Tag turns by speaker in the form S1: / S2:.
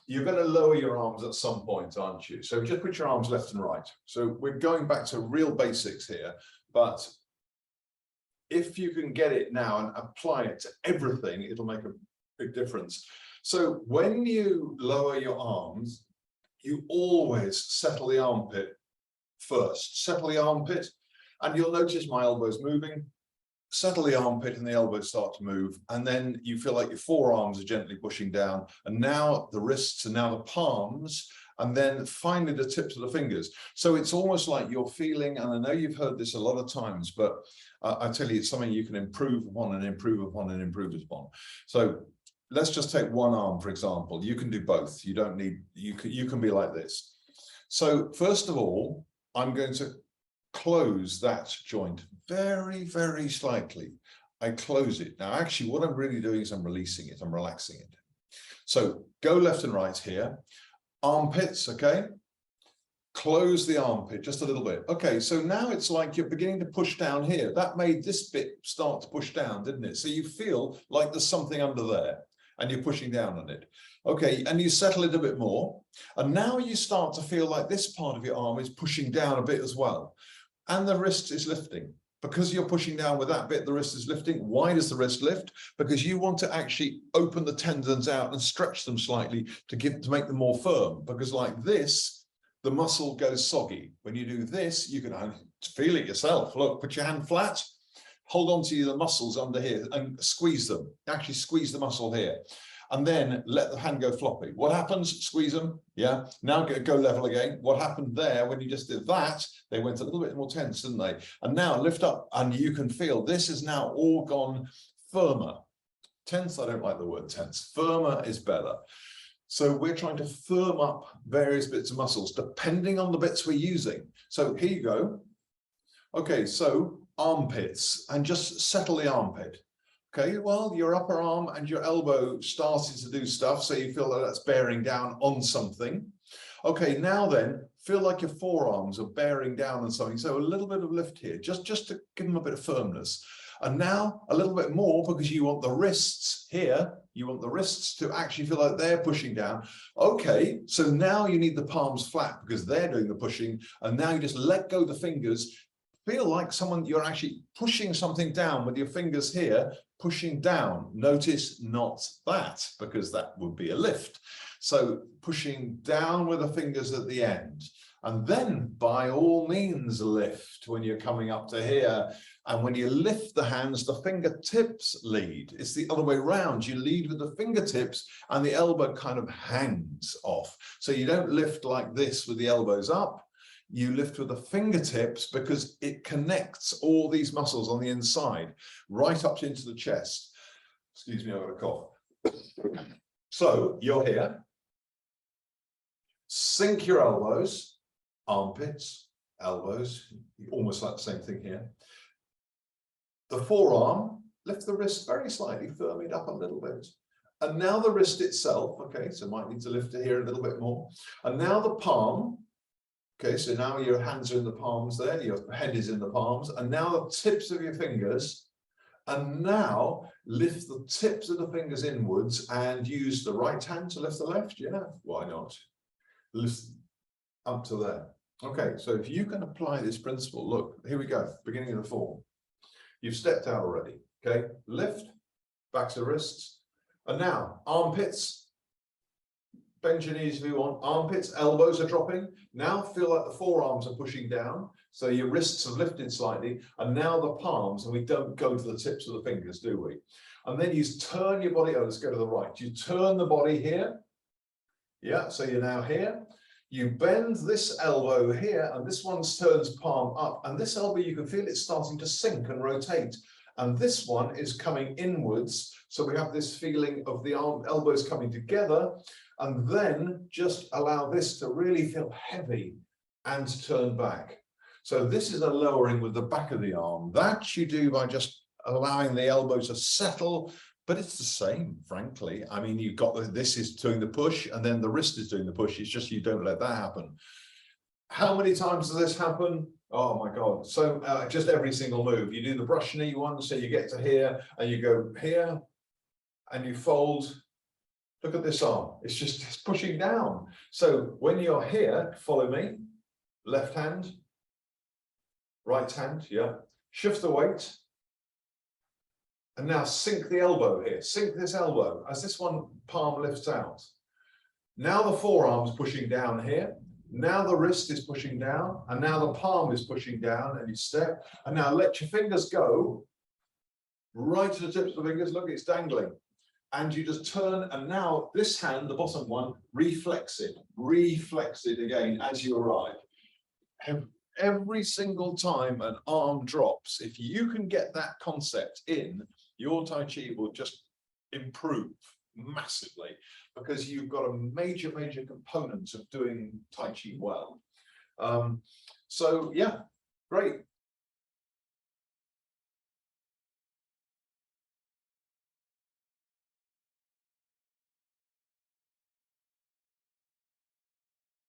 S1: you're going to lower your arms at some point, aren't you? So just put your arms left and right. So we're going back to real basics here, but if you can get it now and apply it to everything, it'll make a big difference. So when you lower your arms, you always settle the armpit first. Settle the armpit, and you'll notice my elbows moving. Settle the armpit and the elbows start to move, and then you feel like your forearms are gently pushing down, and now the wrists, and now the palms, and then finally the tips of the fingers. So it's almost like you're feeling, and I know you've heard this a lot of times, but I tell you, it's something you can improve upon and improve upon and improve upon. So let's just take one arm, for example. You can do both. You don't need, you can be like this. So first of all, I'm going to close that joint very, very slightly. I close it. Now, actually, what I'm really doing is I'm releasing it. I'm relaxing it. So go left and right here. Armpits, okay? Close the armpit just a little bit. Okay, so now it's like you're beginning to push down here. That made this bit start to push down, didn't it? So you feel like there's something under there and you're pushing down on it. Okay, and you settle it a bit more. And now you start to feel like this part of your arm is pushing down a bit as well. And the wrist is lifting. Because you're pushing down with that bit, the wrist is lifting. Why does the wrist lift? Because you want to actually open the tendons out and stretch them slightly to make them more firm. Because like this, the muscle goes soggy. When you do this, you can feel it yourself. Look, put your hand flat, hold on to the muscles under here and squeeze them. Actually squeeze the muscle here. And then let the hand go floppy. What happens? Squeeze them. Yeah. Now go level again. What happened there when you just did that? They went a little bit more tense, didn't they? And now lift up, and you can feel this is now all gone firmer. Tense, I don't like the word tense. Firmer is better. So we're trying to firm up various bits of muscles depending on the bits we're using. So here you go. Okay, so armpits, and just settle the armpit. Okay, well, your upper arm and your elbow started to do stuff, so you feel that that's bearing down on something. Okay, now then, feel like your forearms are bearing down on something. So a little bit of lift here, just to give them a bit of firmness. And now a little bit more, because you want the wrists here, you want the wrists to actually feel like they're pushing down. Okay, so now you need the palms flat because they're doing the pushing. And now you just let go the fingers. Feel like you're actually pushing something down with your fingers here, pushing down. Notice not that, because that would be a lift. So pushing down with the fingers at the end. And then by all means lift when you're coming up to here. And when you lift the hands, the fingertips lead. It's the other way around. You lead with the fingertips and the elbow kind of hangs off. So you don't lift like this with the elbows up. You lift with the fingertips because it connects all these muscles on the inside right up into the chest. Excuse me, I've got a cough. So you're here. Sink your elbows, armpits, elbows, almost like the same thing here. The forearm, lift the wrist very slightly, firm it up a little bit. And now the wrist itself, okay, so might need to lift it here a little bit more. And now the palm. Okay, so now your hands are in the palms there, your head is in the palms, and now the tips of your fingers, and now lift the tips of the fingers inwards and use the right hand to lift the left. Yeah, why not? Lift up to there. Okay, so if you can apply this principle, look, here we go, beginning of the form. You've stepped out already, okay? Lift, back to the wrists, and now armpits. Bend your knees if you want. Armpits, elbows are dropping. Now feel like the forearms are pushing down. So your wrists have lifted slightly. And now the palms, and we don't go to the tips of the fingers, do we? And then you turn your body. Oh, let's go to the right. You turn the body here. Yeah, so you're now here. You bend this elbow here, and this one turns palm up. And this elbow, you can feel it starting to sink and rotate. And this one is coming inwards. So we have this feeling of the elbows coming together. And then just allow this to really feel heavy and to turn back. So this is a lowering with the back of the arm. That you do by just allowing the elbow to settle, but it's the same, frankly. I mean, you've got this is doing the push, and then the wrist is doing the push. It's just you don't let that happen. How many times does this happen? Oh my God. So just every single move. You do the brush knee one, so you get to here, and you go here, and you fold. Look at this arm. It's pushing down. So when you're here, follow me. Left hand, right hand, yeah. Shift the weight. And now sink the elbow here. Sink this elbow as this one palm lifts out. Now the forearm's pushing down here. Now the wrist is pushing down. And now the palm is pushing down, and you step. And now let your fingers go right to the tips of the fingers. Look, it's dangling. And you just turn, and now this hand, the bottom one, reflex it again as you arrive. Every single time an arm drops, if you can get that concept in, your Tai Chi will just improve massively, because you've got a major component of doing Tai Chi well. So yeah, great.